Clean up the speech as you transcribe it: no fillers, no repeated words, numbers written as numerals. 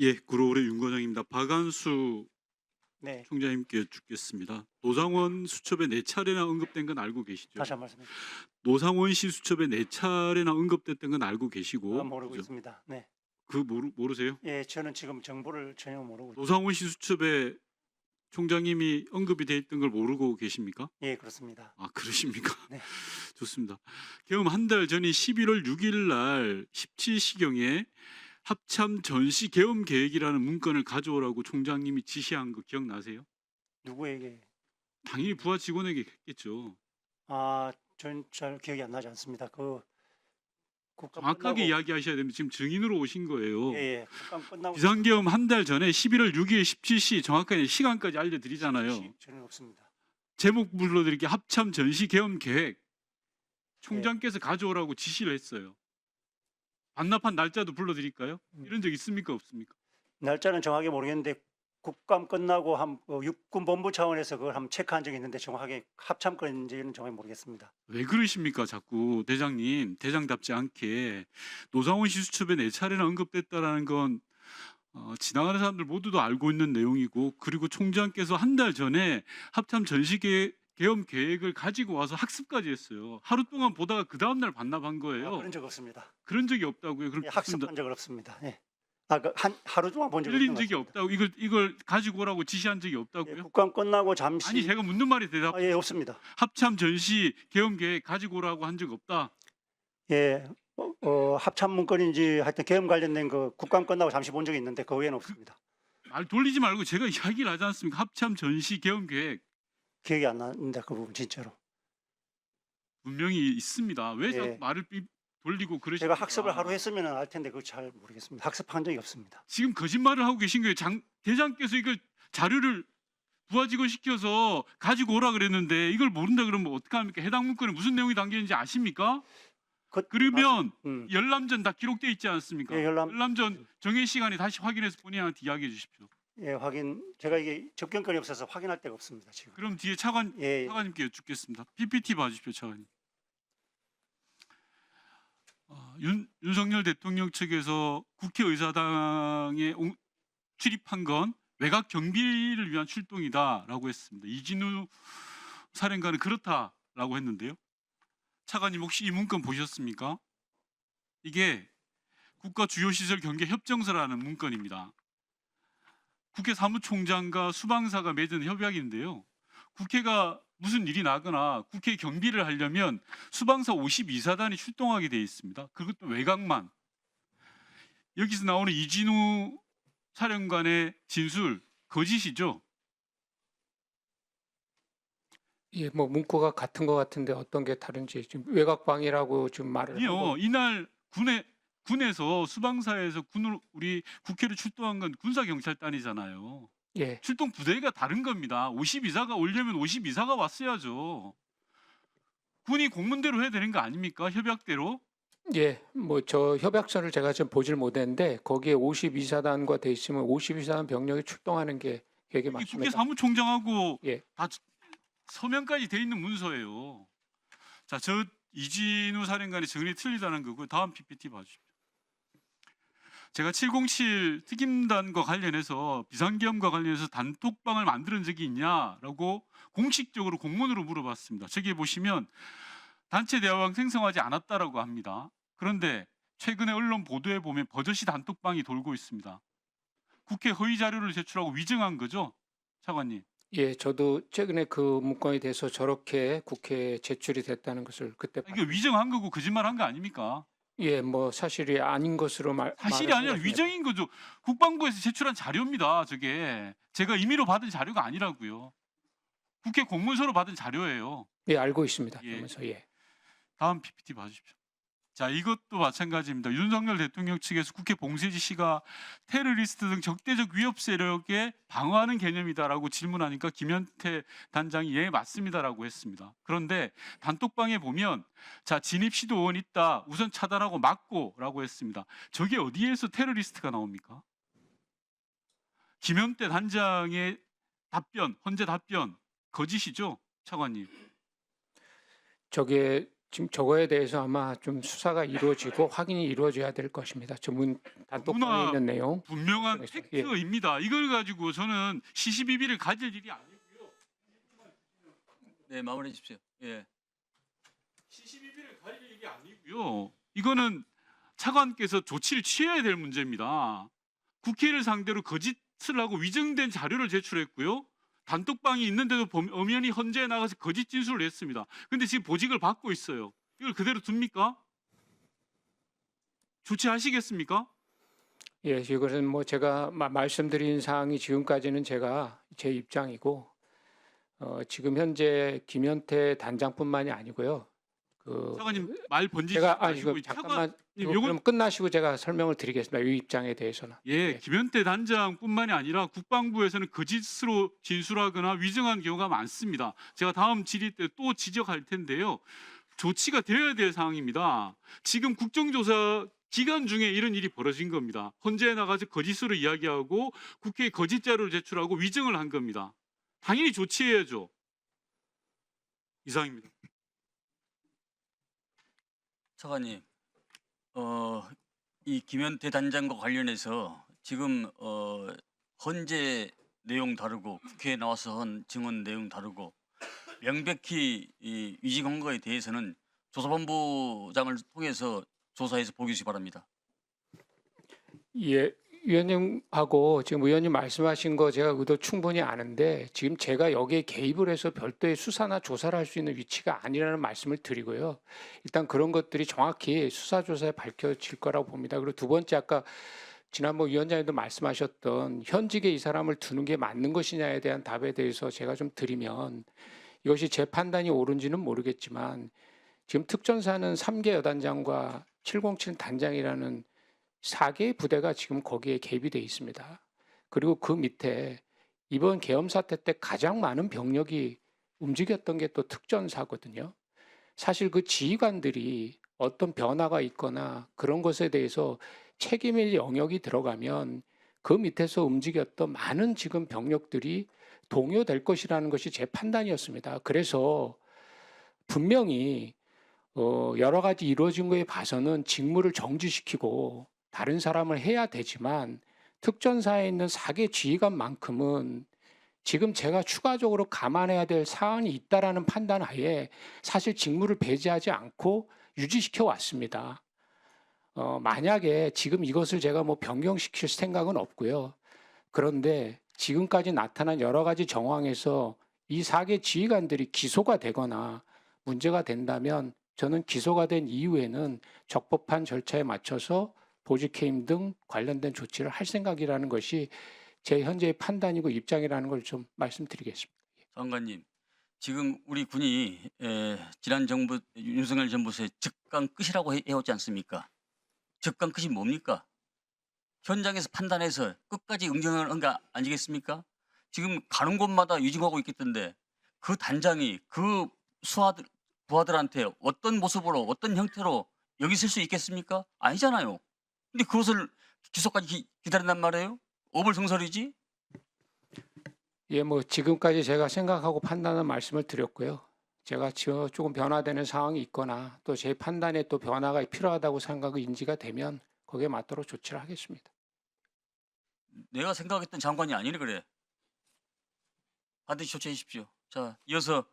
예, 구로울의 윤과장입니다. 박안수 네, 총장님께 여쭙겠습니다. 노상원 수첩에 4차례나 언급된 건 알고 계시죠? 다시 한 말씀 해주세요. 노상원 씨 수첩에 4차례나 언급됐던 건 알고 계시고 모르고 그죠? 있습니다. 네, 모르세요? 예, 저는 지금 정보를 전혀 모르고 있습니다. 노상원 씨 수첩에 총장님이 언급이 돼 있던 걸 모르고 계십니까? 예, 그렇습니다. 아, 그러십니까? 네. 좋습니다. 계엄 한 달 전인 11월 6일 날 17시경에 합참 전시 계엄 계획이라는 문건을 가져오라고 총장님이 지시한 거 기억나세요? 누구에게? 당연히 부하 직원에게 했겠죠. 전 잘 기억이 안 나지 않습니다. 그 국감 정확하게 끝나고, 이야기하셔야 됩니다. 지금 증인으로 오신 거예요. 예, 국감 끝나고 비상계엄 한 달 전에 11월 6일 17시 정확하게 시간까지 알려드리잖아요. 저는 없습니다. 제목 불러드릴게요. 합참 전시 계엄 계획. 총장께서 가져오라고 지시를 했어요. 반납한 날짜도 불러드릴까요? 이런 적 있습니까? 없습니까? 날짜는 정확하게 모르겠는데 국감 끝나고 육군 본부 차원에서 그걸 한번 체크한 적이 있는데 정확하게 합참건인지는 정확히 모르겠습니다. 왜 그러십니까? 자꾸 대장님 대장답지 않게 노상원 씨 수첩에 4차례나 언급됐다라는 건 지나가는 사람들 모두도 알고 있는 내용이고, 그리고 총장께서 한 달 전에 합참 전시 계엄 계획을 가지고 와서 학습까지 했어요. 하루 동안 보다가 그 다음 날 반납한 거예요. 그런 적 없습니다. 그런 적이 없다고요. 예, 그렇습니다. 학습한 적 없습니다. 예. 하루 동안 본 적이 틀린 없는 적이 것 같습니다. 없다고, 이걸 가지고 오라고 지시한 적이 예, 없다고요? 국감 끝나고 잠시 아니, 제가 묻는 말이 대답. 예, 없습니다. 합참 전시 계엄 계획 가지고 오라고 한 적 없다. 예, 합참 문건인지 하여튼 계엄 관련된 그 국감 끝나고 잠시 본 적이 있는데 그 외에는 없습니다. 말 돌리지 말고 제가 이야기를 하지 않습니까? 합참 전시 계엄 계획 기억이 안 나는데 그 부분 진짜로. 분명히 있습니다. 왜 자꾸 예. 말을 돌리고 그러십니까? 제가 학습을 하루 했으면 알 텐데 그거 잘 모르겠습니다. 학습한 적이 없습니다. 지금 거짓말을 하고 계신 거예요. 대장께서 이걸 자료를 부하직원 시켜서 가지고 오라 그랬는데 이걸 모른다 그러면 어떡합니까? 해당 문건에 무슨 내용이 담겨 있는지 아십니까? 그러면 열람전 다 기록돼 있지 않습니까? 예, 열람전 정해 시간에 다시 확인해서 본인한테 이야기해 주십시오. 예, 제가 이게 접견권이 없어서 확인할 데가 없습니다 지금. 그럼 뒤에 예, 차관님께 여쭙겠습니다. PPT 봐주십시오, 차관님. 윤석열 대통령 측에서 국회의사당에 출입한 건 외곽 경비를 위한 출동이다라고 했습니다. 이진우 사령관은 그렇다라고 했는데요. 차관님 혹시 이 문건 보셨습니까? 이게 국가 주요시설 경계 협정서라는 문건입니다. 국회 사무총장과 수방사가 맺은 협약인데요. 국회가 무슨 일이 나거나 국회 경비를 하려면 수방사 52사단이 출동하게 되어 있습니다. 그것도 외곽만. 여기서 나오는 이진우 사령관의 진술 거짓이죠? 예, 뭐 문구가 같은 것 같은데 어떤 게 다른지 지금 외곽방이라고 지금 말을 아니요. 하고 이날 군에서 수방사에서 우리 국회를 출동한 건 군사 경찰단이잖아요. 예, 출동 부대가 다른 겁니다. 52사가 오려면 52사가 왔어야죠. 군이 공문대로 해야 되는 거 아닙니까? 협약대로. 예, 뭐 저 협약서를 제가 좀 보질 못했는데 거기에 52사단과 돼 있으면 52사단 병력이 출동하는 게 그게 이 국회 맞습니다. 사무총장하고 예. 다 서면까지 돼 있는 문서예요. 자, 저 이진우 사령관의 증언이 틀리다는 거고, 다음 PPT 봐주십시오. 제가 707 특임단과 관련해서 비상계엄과 관련해서 단톡방을 만드는 적이 있냐라고 공식적으로 공문으로 물어봤습니다. 저기 보시면 단체 대화방 생성하지 않았다라고 합니다. 그런데 최근에 언론 보도에 보면 버젓이 단톡방이 돌고 있습니다. 국회 허위 자료를 제출하고 위증한 거죠, 차관님? 예, 저도 최근에 그 문건에 대해서 저렇게 국회에 제출이 됐다는 것을 그때 이게 위증한 거고 거짓말한 거 아닙니까? 예, 뭐 사실이 아닌 것으로 사실이 말을 아니라 하고 위증인 거죠. 국방부에서 제출한 자료입니다. 저게 제가 임의로 받은 자료가 아니라고요. 국회 공문서로 받은 자료예요. 예, 알고 있습니다. 예. 그러면서 예. 다음 PPT 봐주십시오. 자, 이것도 마찬가지입니다. 윤석열 대통령 측에서 국회 봉쇄 지시가 테러리스트 등 적대적 위협 세력에 방어하는 개념이다라고 질문하니까 김현태 단장이 예, 맞습니다라고 했습니다. 그런데 단톡방에 보면 자, 진입 시도 의원 있다, 우선 차단하고 막고라고 했습니다. 저게 어디에서 테러리스트가 나옵니까? 김현태 단장의 헌재 답변 거짓이죠, 차관님? 저게 지금 저거에 대해서 아마 좀 수사가 이루어지고 확인이 이루어져야 될 것입니다. 전문 단톡방에 누나, 있는 내용. 분명한 그래서, 예. 팩트입니다. 이걸 가지고 저는 시시비비를 가질 일이 아니고요. 네, 마무리해 주십시오. 예. 시시비비를 가질 일이 아니고요. 이거는 차관께서 조치를 취해야 될 문제입니다. 국회를 상대로 거짓을 하고 위증된 자료를 제출했고요. 단톡방이 있는데도 엄연히 헌재에 나가서 거짓 진술을 했습니다. 근데 지금 보직을 받고 있어요. 이걸 그대로 둡니까? 조치하시겠습니까? 예, 이것은 뭐 제가 말씀드린 사항이 지금까지는 제가 제 입장이고 지금 현재 김현태 단장뿐만이 아니고요. 차관님 말 번지지 제가 마시고 이거 잠깐만 요건 그럼 끝나시고 제가 설명을 드리겠습니다. 이 입장에 대해서는. 예, 네. 김현태 단장뿐만이 아니라 국방부에서는 거짓으로 진술하거나 위증한 경우가 많습니다. 제가 다음 질의 때 또 지적할 텐데요. 조치가 되어야 될 상황입니다. 지금 국정조사 기간 중에 이런 일이 벌어진 겁니다. 헌재에 나가서 거짓으로 이야기하고 국회에 거짓 자료를 제출하고 위증을 한 겁니다. 당연히 조치해야죠. 이상입니다. 차관님, 이 김현태 단장과 관련해서 지금 헌재 내용 다르고 국회에 나와서 한 증언 내용 다르고 명백히 이 위증한 거에 대해서는 조사본부장을 통해서 조사해서 보기 주시기 바랍니다. 예, 위원님하고 지금 의원님 말씀하신 거 제가 의도 충분히 아는데 지금 제가 여기에 개입을 해서 별도의 수사나 조사를 할 수 있는 위치가 아니라는 말씀을 드리고요. 일단 그런 것들이 정확히 수사조사에 밝혀질 거라고 봅니다. 그리고 두 번째 아까 지난번 위원장님도 말씀하셨던 현직에 이 사람을 두는 게 맞는 것이냐에 대한 답에 대해서 제가 좀 드리면 이것이 제 판단이 옳은지는 모르겠지만 지금 특전사는 3개 여단장과 707 단장이라는 4개의 부대가 지금 거기에 개입이 돼 있습니다. 그리고 그 밑에 이번 계엄 사태 때 가장 많은 병력이 움직였던 게 또 특전사거든요. 사실 그 지휘관들이 어떤 변화가 있거나 그런 것에 대해서 책임의 영역이 들어가면 그 밑에서 움직였던 많은 지금 병력들이 동요될 것이라는 것이 제 판단이었습니다. 그래서 분명히 여러 가지 이루어진 거에 봐서는 직무를 정지시키고 다른 사람을 해야 되지만 특전사에 있는 4개 지휘관만큼은 지금 제가 추가적으로 감안해야 될 사안이 있다라는 판단 하에 사실 직무를 배제하지 않고 유지시켜 왔습니다. 만약에 지금 이것을 제가 뭐 변경시킬 생각은 없고요. 그런데 지금까지 나타난 여러 가지 정황에서 이 4개 지휘관들이 기소가 되거나 문제가 된다면 저는 기소가 된 이후에는 적법한 절차에 맞춰서 보직해임 등 관련된 조치를 할 생각이라는 것이 제 현재의 판단이고 입장이라는 걸 좀 말씀드리겠습니다. 장관님, 지금 우리 군이 지난 정부 윤석열 정부에서 적강 끝이라고 해왔지 않습니까? 적강 끝이 뭡니까? 현장에서 판단해서 끝까지 응징하는 거 아니겠습니까? 지금 가는 곳마다 위증하고 있겠던데 그 단장이 그 부하들한테 어떤 모습으로 어떤 형태로 여기 있을 수 있겠습니까? 아니잖아요. 근데 그것을 기소까지 기다린단 말이에요? 어불성설이지? 예, 뭐 지금까지 제가 생각하고 판단한 말씀을 드렸고요. 제가 조금 변화되는 상황이 있거나 또 제 판단에 또 변화가 필요하다고 생각이 인지가 되면 거기에 맞도록 조치를 하겠습니다. 내가 생각했던 장관이 아니네 그래. 반드시 조치해 주십시오. 자, 이어서